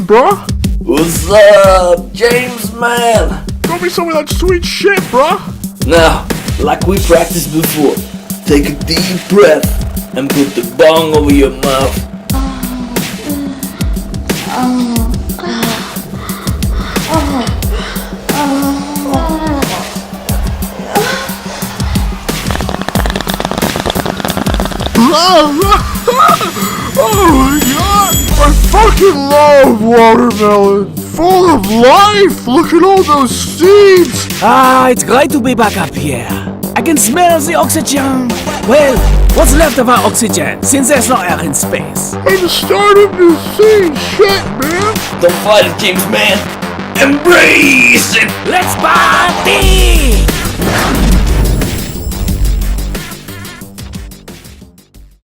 doing, bro? What's up, James, man? Got me some of that sweet shit, bro. Now, like we practiced before, take a deep breath and put the bong over your mouth. Oh my god! I fucking love watermelon! Full of life! Look at all those seeds! Ah, it's great to be back up here. I can smell the oxygen. Well, what's left of our oxygen, since there's no air in space? I'm starting to see shit, man! Don't fight it, James, man. Embrace it! Let's party!